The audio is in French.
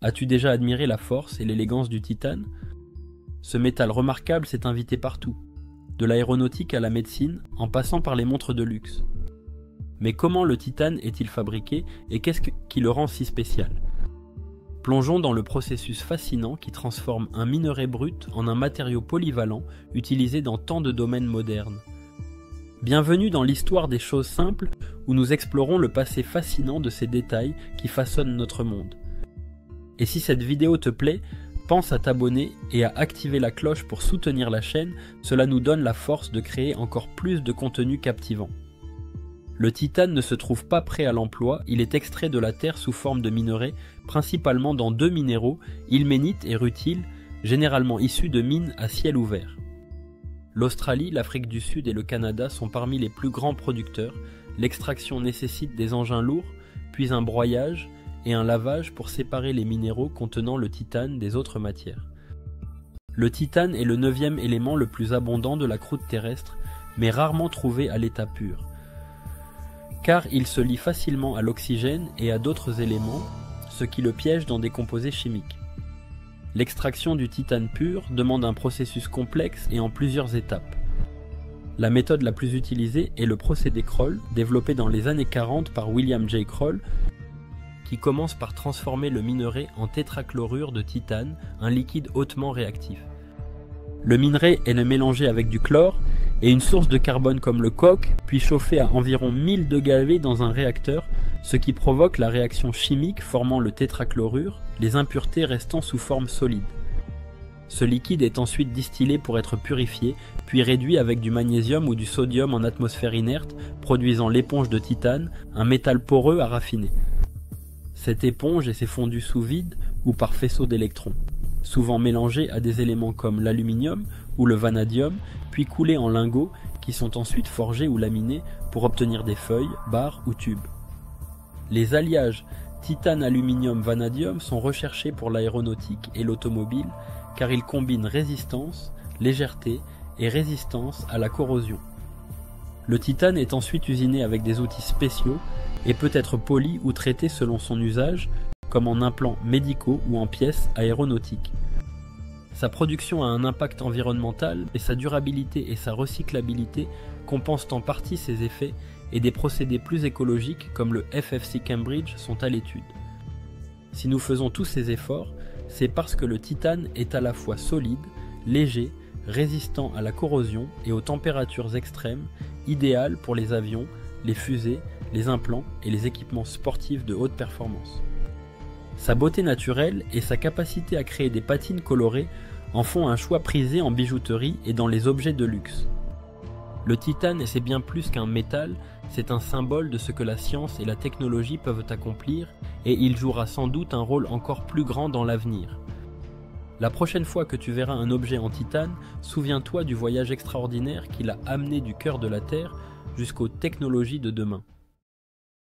As-tu déjà admiré la force et l'élégance du titane? Ce métal remarquable s'est invité partout, de l'aéronautique à la médecine, en passant par les montres de luxe. Mais comment le titane est-il fabriqué et qu'est-ce qui le rend si spécial? Plongeons dans le processus fascinant qui transforme un minerai brut en un matériau polyvalent utilisé dans tant de domaines modernes. Bienvenue dans l'histoire des choses simples où nous explorons le passé fascinant de ces détails qui façonnent notre monde. Et si cette vidéo te plaît, pense à t'abonner et à activer la cloche pour soutenir la chaîne, cela nous donne la force de créer encore plus de contenu captivant. Le titane ne se trouve pas prêt à l'emploi, il est extrait de la terre sous forme de minerai, principalement dans deux minéraux, ilménite et rutile, généralement issus de mines à ciel ouvert. L'Australie, l'Afrique du Sud et le Canada sont parmi les plus grands producteurs. L'extraction nécessite des engins lourds, puis un broyage et un lavage pour séparer les minéraux contenant le titane des autres matières. Le titane est le 9e élément le plus abondant de la croûte terrestre, mais rarement trouvé à l'état pur, car il se lie facilement à l'oxygène et à d'autres éléments, ce qui le piège dans des composés chimiques. L'extraction du titane pur demande un processus complexe et en plusieurs étapes. La méthode la plus utilisée est le procédé Kroll, développé dans les années 40 par William J. Kroll, qui commence par transformer le minerai en tétrachlorure de titane, un liquide hautement réactif. Le minerai est mélangé avec du chlore et une source de carbone comme le coke, puis chauffé à environ 1000 degrés dans un réacteur, ce qui provoque la réaction chimique formant le tétrachlorure, les impuretés restant sous forme solide. Ce liquide est ensuite distillé pour être purifié, puis réduit avec du magnésium ou du sodium en atmosphère inerte, produisant l'éponge de titane, un métal poreux à raffiner. Cette éponge est fondue sous vide ou par faisceau d'électrons, souvent mélangés à des éléments comme l'aluminium ou le vanadium, puis coulés en lingots qui sont ensuite forgés ou laminés pour obtenir des feuilles, barres ou tubes. Les alliages titane, aluminium, vanadium sont recherchés pour l'aéronautique et l'automobile car ils combinent résistance, légèreté et résistance à la corrosion. Le titane est ensuite usiné avec des outils spéciaux et peut être poli ou traité selon son usage, comme en implants médicaux ou en pièces aéronautiques. Sa production a un impact environnemental, et sa durabilité et sa recyclabilité compensent en partie ses effets, et des procédés plus écologiques comme le FFC Cambridge sont à l'étude. Si nous faisons tous ces efforts, c'est parce que le titane est à la fois solide, léger, résistant à la corrosion et aux températures extrêmes, idéal pour les avions, les fusées, les implants et les équipements sportifs de haute performance. Sa beauté naturelle et sa capacité à créer des patines colorées en font un choix prisé en bijouterie et dans les objets de luxe. Le titane, c'est bien plus qu'un métal, c'est un symbole de ce que la science et la technologie peuvent accomplir, et il jouera sans doute un rôle encore plus grand dans l'avenir. La prochaine fois que tu verras un objet en titane, souviens-toi du voyage extraordinaire qu'il a amené du cœur de la Terre jusqu'aux technologies de demain.